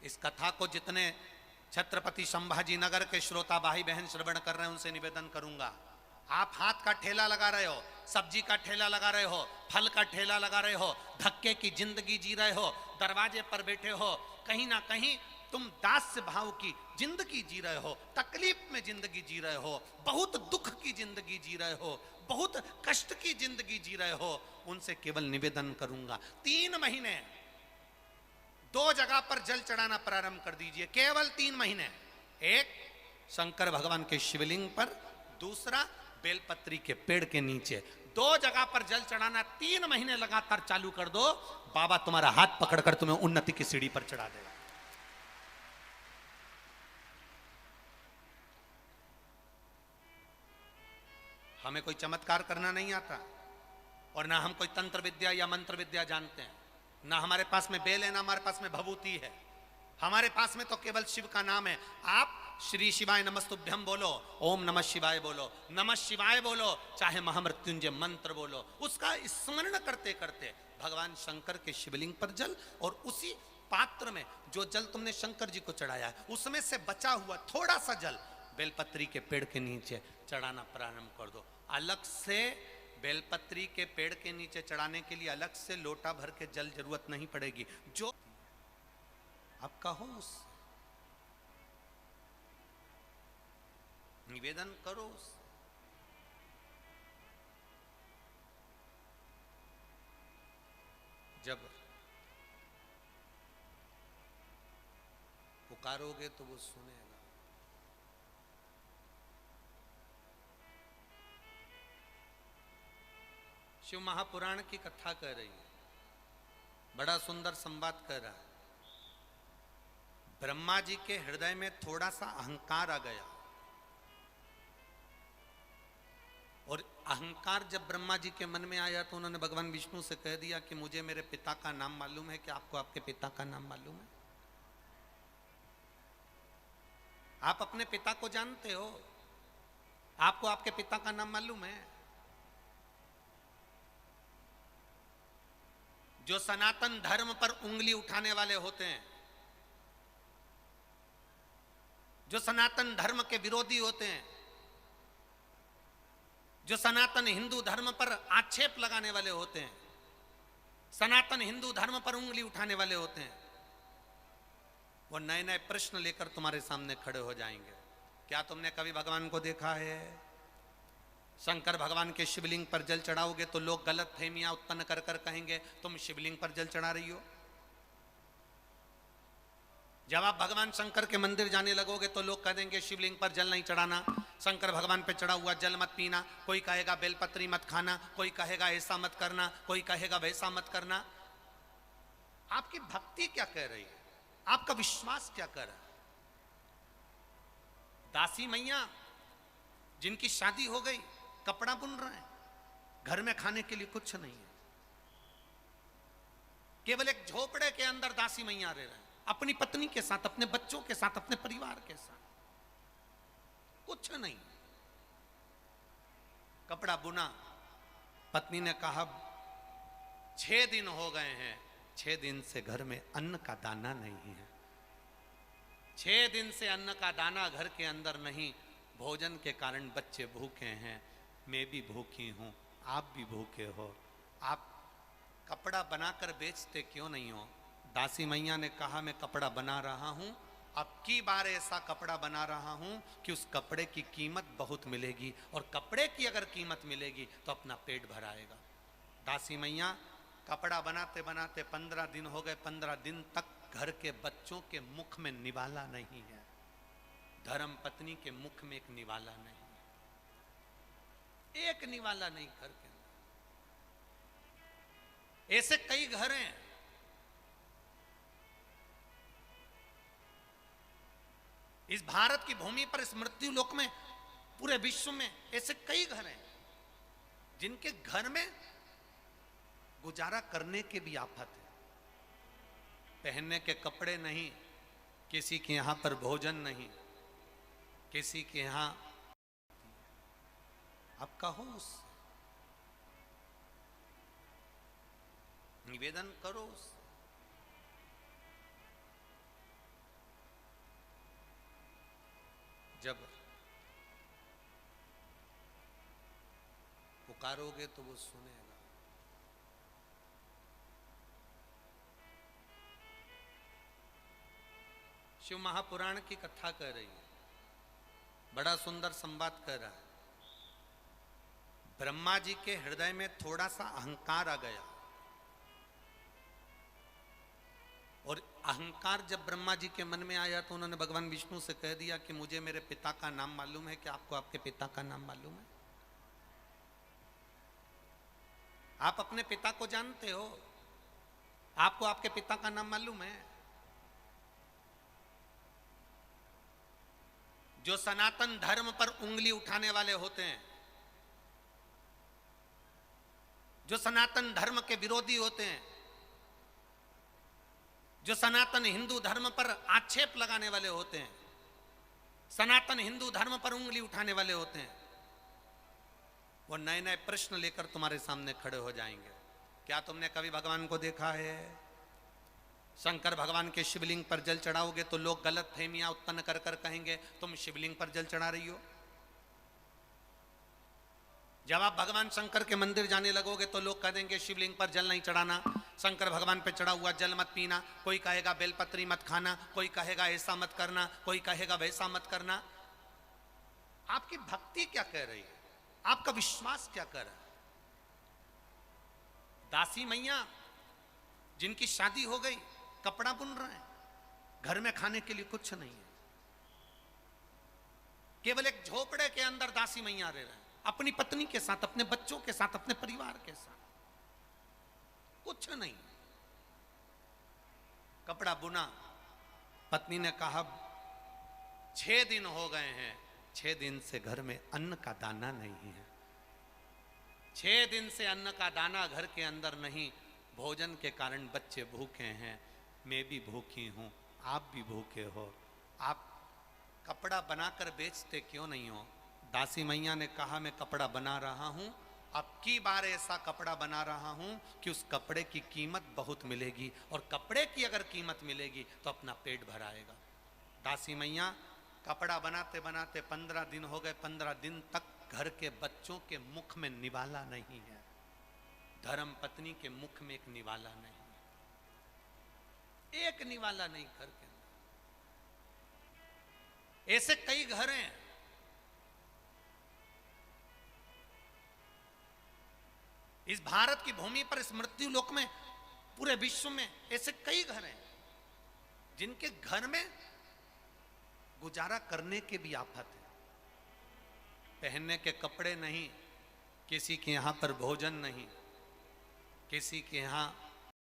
इस कथा को जितने छत्रपति संभाजी नगर के श्रोता भाई बहन श्रवण कर रहे हैं उनसे निवेदन करूंगा, आप हाथ का ठेला लगा रहे हो, सब्जी का ठेला लगा रहे हो, फल का ठेला लगा रहे हो, धक्के की जिंदगी जी रहे हो, दरवाजे पर बैठे हो, कहीं ना कहीं तुम दास्य भाव की जिंदगी जी रहे हो, तकलीफ में जिंदगी जी रहे हो, बहुत दुख की जिंदगी जी रहे हो, बहुत कष्ट की जिंदगी जी रहे हो, उनसे केवल निवेदन करूंगा 3 महीने 2 जगह पर जल चढ़ाना प्रारंभ कर दीजिए, केवल 3 महीने। एक शंकर भगवान के शिवलिंग पर, दूसरा बेलपत्री के पेड़ के नीचे, 2 जगह पर जल चढ़ाना 3 महीने लगातार चालू कर दो, बाबा तुम्हारा हाथ पकड़कर तुम्हें उन्नति की सीढ़ी पर चढ़ा देगा। हमें कोई चमत्कार करना नहीं आता और ना हम कोई तंत्र विद्या या मंत्र विद्या जानते हैं, ना हमारे पास में बेल है, ना हमारे पास में भभूति है, हमारे पास में तो केवल शिव का नाम है। आप श्री शिवाय नमस्तुभ्यं बोलो, ओम नमः शिवाय बोलो, नमः शिवाय बोलो, चाहे महामृत्युंजय मंत्र बोलो, उसका स्मरण करते करते भगवान शंकर के शिवलिंग पर जल, और उसी पात्र में जो जल तुमने शंकर जी को चढ़ाया है उसमें से बचा हुआ थोड़ा सा जल बेलपत्री के पेड़ के नीचे चढ़ाना प्रारंभ कर दो। अलग से बेलपत्री के पेड़ के नीचे चढ़ाने के लिए अलग से लोटा भर के जल जरूरत नहीं पड़ेगी, जो आप कहो निवेदन करो। जब पुकारोगे तो वो सुनेगा। शिव महापुराण की कथा कह रही है, बड़ा सुंदर संवाद कर रहा है। ब्रह्मा जी के हृदय में थोड़ा सा अहंकार आ गया, और अहंकार जब ब्रह्मा जी के मन में आया तो उन्होंने भगवान विष्णु से कह दिया कि मुझे मेरे पिता का नाम मालूम है, कि आपको आपके पिता का नाम मालूम है? आप अपने पिता को जानते हो? आपको आपके पिता का नाम मालूम है? जो सनातन धर्म पर उंगली उठाने वाले होते हैं, जो सनातन धर्म के विरोधी होते हैं, जो सनातन हिंदू धर्म पर आक्षेप लगाने वाले होते हैं, सनातन हिंदू धर्म पर उंगली उठाने वाले होते हैं, वो नए नए प्रश्न लेकर तुम्हारे सामने खड़े हो जाएंगे। क्या तुमने कभी भगवान को देखा है? शंकर भगवान के शिवलिंग पर जल चढ़ाओगे तो लोग गलत फहमियां उत्पन्न कर कर कहेंगे तुम शिवलिंग पर जल चढ़ा रही हो। जब आप भगवान शंकर के मंदिर जाने लगोगे तो लोग कह देंगे शिवलिंग पर जल नहीं चढ़ाना, शंकर भगवान पे चढ़ा हुआ जल मत पीना, कोई कहेगा बेलपत्री मत खाना, कोई कहेगा ऐसा मत करना, कोई कहेगा वैसा मत करना। आपकी भक्ति क्या कह रही है? आपका विश्वास क्या कर रहा है? दासी मैया जिनकी शादी हो गई, कपड़ा बुन रहे हैं, घर में खाने के लिए कुछ नहीं है, केवल एक झोपड़े के अंदर दासी मैया रह रहे हैं, अपनी पत्नी के साथ, अपने बच्चों के साथ, अपने परिवार के साथ, कुछ नहीं। कपड़ा बुना, पत्नी ने कहा 6 दिन हो गए हैं, 6 दिन से घर में अन्न का दाना नहीं है, 6 दिन से अन्न का दाना घर के अंदर नहीं, भोजन के कारण बच्चे भूखे हैं, मैं भी भूखी हूं, आप भी भूखे हो, आप कपड़ा बनाकर बेचते क्यों नहीं हो? दासी मैया ने कहा मैं कपड़ा बना रहा हूं, अब की बार ऐसा कपड़ा बना रहा हूं कि उस कपड़े की कीमत बहुत मिलेगी, और कपड़े की अगर कीमत मिलेगी तो अपना पेट भराएगा। दासी मैया कपड़ा बनाते बनाते 15 दिन हो गए, 15 दिन तक घर के बच्चों के मुख में निवाला नहीं है, धर्म पत्नी के मुख में एक निवाला नहीं, एक निवाला नहीं घर के अंदर। ऐसे कई घर हैं। इस भारत की भूमि पर, इस मृत्यु लोक में, पूरे विश्व में ऐसे कई घर हैं जिनके घर में गुजारा करने के भी आफत है, पहनने के कपड़े नहीं, किसी के यहां पर भोजन नहीं, किसी के यहां। आप कहो, निवेदन करो। जब पुकारोगे तो वो सुनेगा। शिव महापुराण की कथा कर रही है, बड़ा सुंदर संवाद कर रहा है। ब्रह्मा जी के हृदय में थोड़ा सा अहंकार आ गया, और अहंकार जब ब्रह्मा जी के मन में आया तो उन्होंने भगवान विष्णु से कह दिया कि मुझे मेरे पिता का नाम मालूम है। क्या आपको आपके पिता का नाम मालूम है? आप अपने पिता को जानते हो? आपको आपके पिता का नाम मालूम है? जो सनातन धर्म पर उंगली उठाने वाले होते हैं, जो सनातन धर्म के विरोधी होते हैं, जो सनातन हिंदू धर्म पर आक्षेप लगाने वाले होते हैं, सनातन हिंदू धर्म पर उंगली उठाने वाले होते हैं, वो नए नए प्रश्न लेकर तुम्हारे सामने खड़े हो जाएंगे। क्या तुमने कभी भगवान को देखा है? शंकर भगवान के शिवलिंग पर जल चढ़ाओगे तो लोग गलत फहमियां उत्पन्न कर कर कहेंगे तुम शिवलिंग पर जल चढ़ा रही हो। जब आप भगवान शंकर के मंदिर जाने लगोगे तो लोग कह देंगे शिवलिंग पर जल नहीं चढ़ाना, शंकर भगवान पे चढ़ा हुआ जल मत पीना, कोई कहेगा बेलपत्री मत खाना, कोई कहेगा ऐसा मत करना, कोई कहेगा वैसा मत करना। आपकी भक्ति क्या कह रही है? आपका विश्वास क्या कर रहा है? दासी मैया जिनकी शादी हो गई, कपड़ा बुन रहे हैं, घर में खाने के लिए कुछ नहीं है, केवल एक झोपड़े के अंदर दासी मैया रह रहे हैं, अपनी पत्नी के साथ, अपने बच्चों के साथ, अपने परिवार के साथ, कुछ नहीं। कपड़ा बुना, पत्नी ने कहा 6 दिन हो गए हैं, 6 दिन से घर में अन्न का दाना नहीं है, 6 दिन से अन्न का दाना घर के अंदर नहीं, भोजन के कारण बच्चे भूखे हैं, मैं भी भूखी हूं, आप भी भूखे हो, आप कपड़ा बनाकर बेचते क्यों नहीं हो? दासी मैया ने कहा मैं कपड़ा बना रहा हूं, अब की बार ऐसा कपड़ा बना रहा हूं कि उस कपड़े की कीमत बहुत मिलेगी, और कपड़े की अगर कीमत मिलेगी तो अपना पेट भराएगा। दासी मैया कपड़ा बनाते बनाते 15 दिन हो गए, 15 दिन तक घर के बच्चों के मुख में निवाला नहीं है, धर्म पत्नी के मुख में एक निवाला नहीं, एक निवाला नहीं घर के अंदर। ऐसे कई घर हैं। इस भारत की भूमि पर, इस मृत्यु लोक में, पूरे विश्व में ऐसे कई घर हैं जिनके घर में गुजारा करने के भी आफत है, पहनने के कपड़े नहीं, किसी के यहां पर भोजन नहीं, किसी के यहां